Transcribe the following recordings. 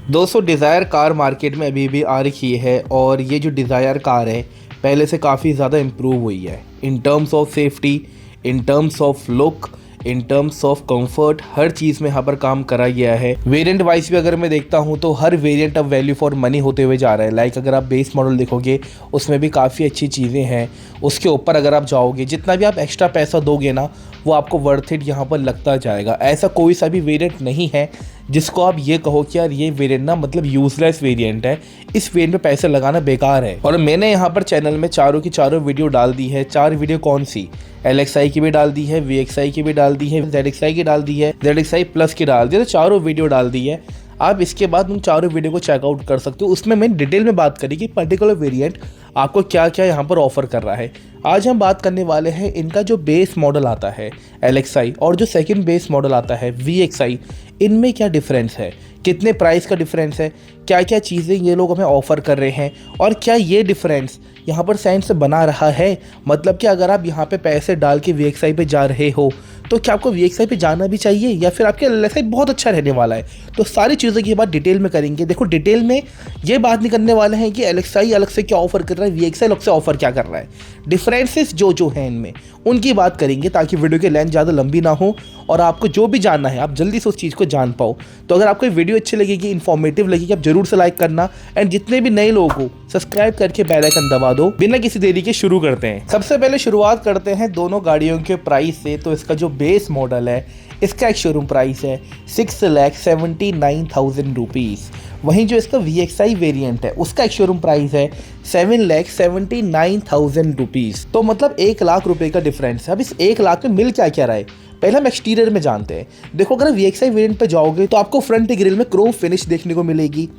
दोस्तों Dzire car market में अभी भी आ रखी है और ये जो डिज़ायर कार है पहले से काफ़ी ज़्यादा इम्प्रूव हुई है in terms of safety, in terms of look, in terms of comfort. हर चीज़ में यहाँ पर काम करा गया है। वेरिएंट वाइज भी अगर मैं देखता हूँ तो हर वेरिएंट अब वैल्यू फॉर मनी होते हुए जा रहा है। लाइक अगर आप बेस मॉडल देखोगे उसमें भी काफ़ी अच्छी चीज़ें हैं। उसके ऊपर अगर आप जाओगे जितना भी आप एक्स्ट्रा पैसा दोगे ना वो आपको वर्थ इट यहाँ पर लगता जाएगा। ऐसा कोई सा भी वेरिएंट नहीं है जिसको आप ये कहो कि यार ये वेरिएंट ना मतलब यूजलेस वेरिएंट है, इस वेरिएंट पे पैसे लगाना बेकार है। और मैंने यहाँ पर चैनल में चारों की चारों वीडियो डाल दी है। 4 वीडियो कौन सी, LXi की भी डाल दी है, VXi की भी डाल दी है, ZXi की डाल दी है, ZXi प्लस की डाल दी है। तो चारों वीडियो डाल दी है। आप इसके बाद उन चारों वीडियो को चेकआउट कर सकते हो। उसमें मैं डिटेल में बात करी कि पर्टिकुलर वेरिएंट आपको क्या क्या यहाँ पर ऑफर कर रहा है। आज हम बात करने वाले हैं इनका जो बेस मॉडल आता है LXi और जो सेकंड बेस मॉडल आता है VXi, इनमें क्या डिफरेंस है, कितने प्राइस का डिफरेंस है, क्या क्या चीज़ें ये लोग हमें ऑफ़र कर रहे हैं और क्या ये डिफरेंस यहाँ पर सेंस बना रहा है। मतलब कि अगर आप यहाँ पे पैसे डाल के VXi पे जा रहे हो तो क्या आपको VXi पे जाना भी चाहिए या फिर आपके LXi बहुत अच्छा रहने वाला है। तो सारी चीज़ों की बात डिटेल में करेंगे। देखो डिटेल में ये बात नहीं करने वाले हैं कि LXi अलग से क्या ऑफ़र कर रहा है, VXi अलग से ऑफ़र क्या कर रहा है। डिफरेंसेस जो हैं इनमें उनकी बात करेंगे ताकि वीडियो की लेंथ ज़्यादा लंबी ना हो और आपको जो भी जानना है आप जल्दी से उस चीज़ को जान पाओ। तो अगर आपको वीडियो अच्छी लगेगी, इन्फॉर्मेटिव लगेगी, आप जरूर से लाइक करना एंड जितने भी नए लोग हो सब्सक्राइब करके बेल आइकन दबा दो। बिना किसी देरी के शुरू करते हैं। सबसे पहले शुरुआत करते हैं दोनों गाड़ियों के प्राइस से। तो इसका जो बेस मॉडल है इसका एक शोरूम प्राइस है 6,79,000 रुपीज़। वहीं जो इसका VXi वेरिएंट है उसका एक शोरूम प्राइस है 7,79,000 रुपीज़। तो मतलब 1 लाख रुपए का डिफरेंस है। अब इस 1 लाख में मिल क्या क्या रहा है पहले हम एक्सटीरियर में जानते हैं। देखो अगर VXi वेरिएंट पे जाओगे तो आपको फ्रंट ग्रिल में क्रोम फिनिश देखने को मिलेगी।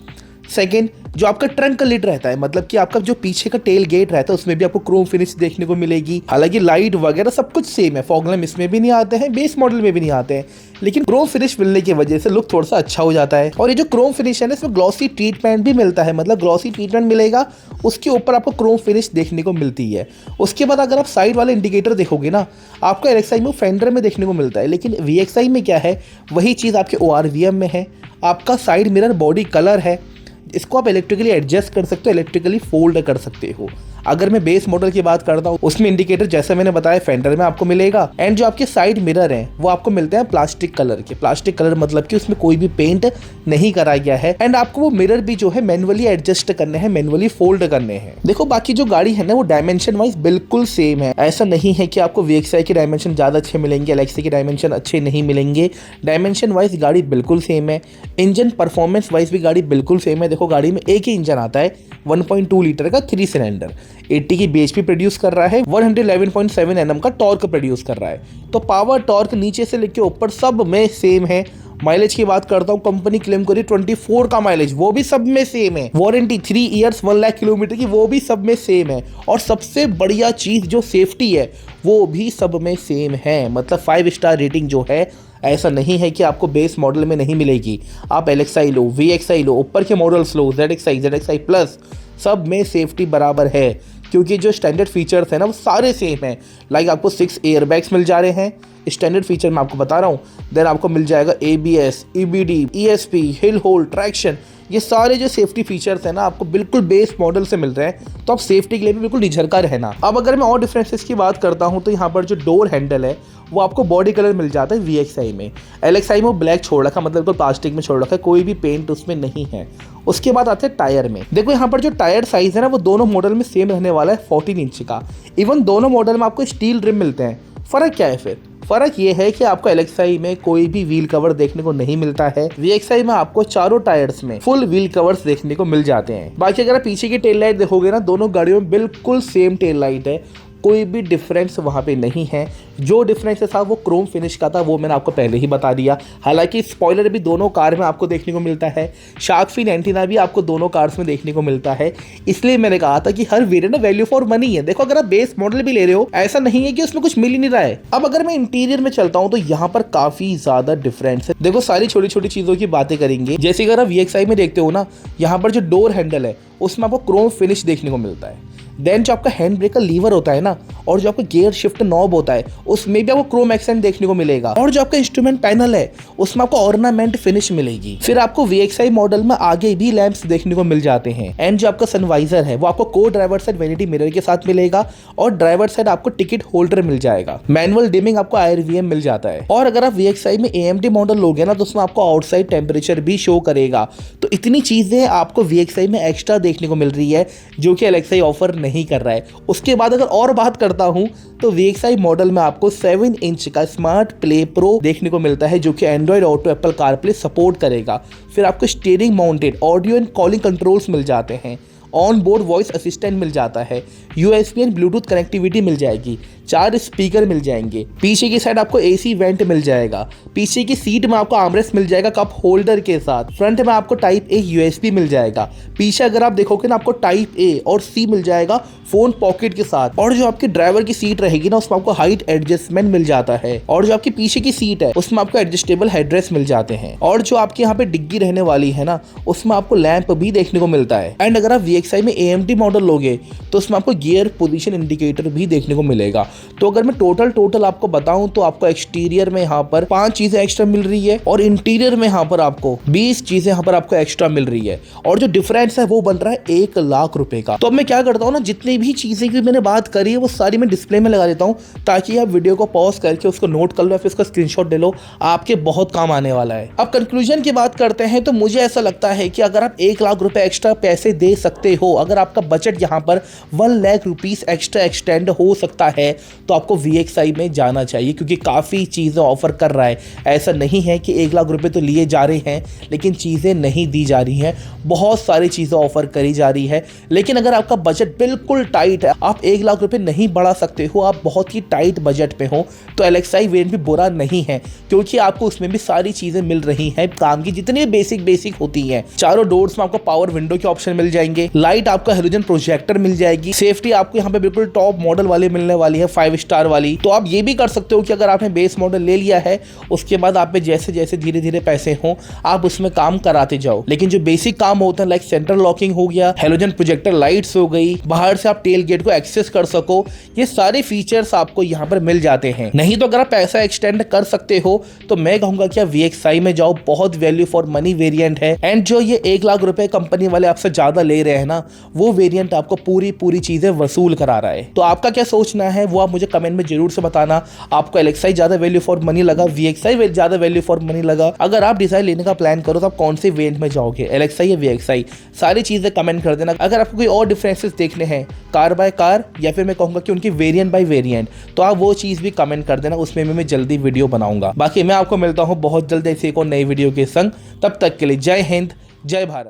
सेकेंड, जो आपका ट्रंक का लिड रहता है मतलब कि आपका जो पीछे का टेल गेट रहता है उसमें भी आपको क्रोम फिनिश देखने को मिलेगी। हालांकि लाइट वगैरह सब कुछ सेम है, फॉग लैम्प इसमें भी नहीं आते हैं, बेस मॉडल में भी नहीं आते हैं, लेकिन क्रोम फिनिश मिलने की वजह से लुक थोड़ा सा अच्छा हो जाता है। और ये जो क्रोम फिनिश है ना इसमें ग्लॉसी ट्रीटमेंट भी मिलता है, मतलब ग्लॉसी ट्रीटमेंट मिलेगा, उसके ऊपर आपको क्रोम फिनिश देखने को मिलती है। उसके बाद अगर आप साइड वाले इंडिकेटर देखोगे ना आपको LXi में फेंडर में देखने को मिलता है, लेकिन VXi में क्या है वही चीज़ आपके ORVM में है। आपका साइड मिरर बॉडी कलर है, इसको आप इलेक्ट्रिकली एडजस्ट कर सकते हो, इलेक्ट्रिकली फोल्ड कर सकते हो। अगर मैं बेस मॉडल की बात करता हूँ उसमें इंडिकेटर जैसे मैंने बताया फेंडर में आपको मिलेगा एंड जो आपके साइड मिरर हैं वो आपको मिलते हैं प्लास्टिक कलर के। प्लास्टिक कलर मतलब कि उसमें कोई भी पेंट नहीं करा गया है एंड आपको वो मिरर भी जो है मैनुअली एडजस्ट करने हैं, मैनुअली फोल्ड करने हैं। देखो बाकी जो गाड़ी है ना वो डायमेंशन वाइज बिल्कुल सेम है। ऐसा नहीं है कि आपको VXi के डायमेंशन ज्यादा अच्छे मिलेंगे, LXi के डायमेंशन अच्छे नहीं मिलेंगे। डायमेंशन वाइज गाड़ी बिल्कुल सेम है। इंजन परफॉर्मेंस वाइज भी गाड़ी बिल्कुल सेम है। देखो गाड़ी में एक ही इंजन आता है 1.2 लीटर का 3 सिलेंडर, 80 की bhp प्रोड्यूस कर रहा है, 111.7 Nm का टॉर्क प्रोड्यूस कर रहा है। तो पावर टॉर्क नीचे से लेके ऊपर सब में सेम है। माइलेज की बात करता हूँ, कंपनी क्लेम करी 24 का माइलेज, वो भी सब में सेम है। वारंटी 3 ईयर्स 1 लाख किलोमीटर की, वो भी सब में सेम है। और सबसे बढ़िया चीज़ जो सेफ्टी है वो भी सब में सेम है। मतलब 5 स्टार रेटिंग जो है, ऐसा नहीं है कि आपको बेस मॉडल में नहीं मिलेगी। आप LXi लो, VXi लो, ऊपर के मॉडल्स लो, ZXi प्लस, सब में सेफ्टी बराबर है क्योंकि जो स्टैंडर्ड फीचर्स हैं ना वो सारे सेम हैं। लाइक आपको 6 एयरबैग्स मिल जा रहे हैं स्टैंडर्ड फीचर में आपको बता रहा हूँ। देन आपको मिल जाएगा ABS, EBD, ESP, hill hold, traction, ये सारे जो सेफ्टी फीचर्स हैं ना आपको बिल्कुल बेस मॉडल से मिल रहे हैं। तो आप सेफ्टी के लिए भी बिल्कुल निझरका रहना। अब अगर मैं और डिफरेंसेस की बात करता हूँ तो यहाँ पर जो डोर हैंडल है वो आपको बॉडी कलर मिल जाता है VXi में। LXi में वो ब्लैक छोड़ रखा, मतलब तो प्लास्टिक में छोड़ रखा है, कोई भी पेंट उसमें नहीं है। उसके बाद आते हैं टायर में। देखो यहाँ पर जो टायर साइज है ना वो दोनों मॉडल में सेम रहने वाला है 14 इंच का। इवन दोनों मॉडल में आपको स्टील रिम मिलते हैं। फ़र्क क्या है फिर? फ़र्क ये है कि आपको LXi में कोई भी व्हील कवर देखने को नहीं मिलता है, VXi में आपको चारों टायर्स में फुल व्हील कवर्स देखने को मिल जाते हैं। बाकी अगर आप पीछे की टेल लाइट देखोगे ना दोनों गाड़ियों में बिल्कुल सेम टेल लाइट है, कोई भी डिफरेंस वहाँ पे नहीं है। जो डिफरेंस था वो क्रोम फिनिश का था, वो मैंने आपको पहले ही बता दिया। हालांकि स्पॉइलर भी दोनों कार में आपको देखने को मिलता है, शार्क फिन एंटीना भी आपको दोनों कार्स में देखने को मिलता है। इसलिए मैंने कहा था कि हर वेरिएंट ना वैल्यू फॉर मनी है। देखो अगर आप बेस मॉडल भी ले रहे हो ऐसा नहीं है कि उसमें कुछ मिल ही नहीं रहा है। अब अगर मैं इंटीरियर में चलता हूँ तो यहाँ पर काफी ज्यादा डिफरेंस है। देखो सारी छोटी छोटी चीजों की बातें करेंगे। जैसे अगर आप VXi में देखते हो ना यहाँ पर जो डोर हैंडल है उसमें आपको क्रोम फिनिश देखने को मिलता है। देन जो आपका हैंड ब्रेक का लीवर होता है ना, और जो आपका गियर शिफ्ट नॉब होता है उसमें भी आपको क्रोम एक्सेंट देखने को मिलेगा। और जो आपका इंस्ट्रूमेंट पैनल है उसमें आपको ऑर्नामेंट फिनिश मिलेगी। फिर आपको VXI मॉडल में आगे भी लैंप्स देखने को मिल जाते हैं। एंड जो आपका सनवाइजर है वो आपको को ड्राइवर साइड वैनिटी मिरर के साथ मिलेगा, और ड्राइवर साइड आपको टिकट होल्डर मिल जाएगा। मैनुअल डिमिंग आपको IRVM मिल जाता है। और अगर आप VXI में AMD मॉडल लोगे ना तो उसमें आपको आउटसाइड टेम्परेचर भी शो करेगा। तो इतनी चीजें आपको VXI में एक्स्ट्रा देखने को मिल रही है जो कि LXI ऑफर नहीं कर रहा है। उसके बाद अगर और बात करता हूं तो VXI मॉडल में आपको 7 इंच का स्मार्ट प्ले प्रो देखने को मिलता है जो कि Android auto, Apple CarPlay support करेगा। फिर आपको steering mounted audio and calling controls मिल जाते हैं, ऑन बोर्ड वॉइस असिस्टेंट मिल जाता है, USB एंड ब्लूटूथ कनेक्टिविटी मिल जाएगी, 4 स्पीकर मिल जाएंगे, पीछे की साइड आपको AC वेंट मिल जाएगा, पीछे की सीट में आपको आर्मरेस्ट मिल जाएगा कप होल्डर के साथ, फ्रंट में आपको टाइप A USB मिल जाएगा, पीछे अगर आप देखोगे ना आपको टाइप A और C मिल जाएगा फोन पॉकेट के साथ। और जो आपकी ड्राइवर की सीट रहेगी ना उसमें आपको हाइट एडजस्टमेंट मिल जाता है, और जो आपकी पीछे की सीट है उसमें आपको एडजस्टेबल हेडरेस्ट मिल जाते हैं, और जो आपके यहाँ पे डिग्गी रहने वाली है ना उसमें आपको लैंप भी देखने को मिलता है। एंड अगर आप VXI में AMD मॉडल लोगे तो उसमें आपको गियर पोजीशन इंडिकेटर भी देखने को मिलेगा। तो अगर मैं टोटल आपको बताऊं तो आपको एक्सटीरियर में यहाँ पर 5 चीजें एक्स्ट्रा मिल रही है, और इंटीरियर में यहाँ पर आपको 20 चीजें यहाँ पर आपको एक्स्ट्रा मिल रही है, और जो डिफरेंस है वो बन रहा है 1 लाख रुपए का। तो अब मैं क्या करता हूँ ना, जितनी भी चीजें की मैंने बात करी है वो सारी मैं डिस्प्ले में लगा देता हूँ ताकि आप वीडियो को पॉज करके उसको नोट कर लो या फिर उसका स्क्रीनशॉट ले लो, आपके बहुत काम आने वाला है। अब कंक्लूजन की बात करते हैं तो मुझे ऐसा लगता है कि अगर आप 1 लाख रुपए एक्स्ट्रा पैसे दे सकते हो, अगर आपका बजट यहाँ पर 1 लाख रुपीस एक्स्ट्रा एक्सटेंड हो सकता है तो आपको VXI में जाना चाहिए, क्योंकि काफ़ी चीज़ें ऑफर कर रहा है। ऐसा नहीं है कि 1 लाख रुपए तो लिए जा रहे हैं लेकिन चीज़ें नहीं दी जा रही हैं, बहुत सारी चीज़ें ऑफर करी जा रही है। लेकिन अगर आपका बजट बिल्कुल टाइट है, आप 1 लाख रुपए नहीं बढ़ा सकते हो, आप बहुत ही टाइट बजट पे हो, तो LXI वेरिएंट भी बुरा नहीं है, क्योंकि आपको उसमें भी सारी चीज़ें मिल रही हैं काम की, जितनी बेसिक होती हैं। चारों डोर्स में आपको पावर विंडो के ऑप्शन मिल जाएंगे, लाइट आपको हेलोजन प्रोजेक्टर मिल जाएगी, सेफ्टी आपको यहाँ पे बिल्कुल टॉप मॉडल वाली मिलने वाली है, 5 स्टार वाली। तो आप ये भी कर सकते हो कि अगर आपने बेस मॉडल ले लिया है उसके बाद आप पे जैसे जैसे धीरे धीरे पैसे हो आप उसमें काम कराते जाओ, लेकिन जो बेसिक काम होता है लाइक सेंट्रल लॉकिंग हो गया, हेलोजन प्रोजेक्टर लाइट्स हो गई, बाहर से आप टेल गेट को एक्सेस कर सको, ये सारे फीचर्स आपको यहाँ पर मिल जाते हैं। नहीं तो अगर आप पैसा एक्सटेंड कर सकते हो तो मैं कहूंगा कि आप VXI में जाओ, बहुत वैल्यू फॉर मनी वेरिएंट है। एंड जो ये 1 लाख रुपए कंपनी वाले आपसे ज्यादा ले रहे हैं ना, वो वेरिएंट आपको पूरी चीजें वसूल करा रहा है। तो आपका क्या सोचना है वो आप मुझे कमेंट में जरूर से बताना। आपको LXI ज्यादा वैल्यू फॉर मनी लगा, VXI ज्यादा वैल्यू फॉर मनी लगा? अगर आप डिजाइन लेने का प्लान करो तो आप कौन से वेरिएंट में जाओगे, LXI या VXI? सारी चीजें कमेंट कर देना। अगर आपको कोई और डिफरेंसेस देखने हैं कार बाय कार या फिर मैं कहूंगा कि उनकी वेरिएंट बाय वेरिएंट, तो आप वो चीज भी कमेंट कर देना, उसमें मैं जल्दी वीडियो बनाऊंगा। बाकी मैं आपको मिलता हूं बहुत जल्द ऐसी एक और नई वीडियो के संग। तब तक के लिए जय हिंद, जय भारत।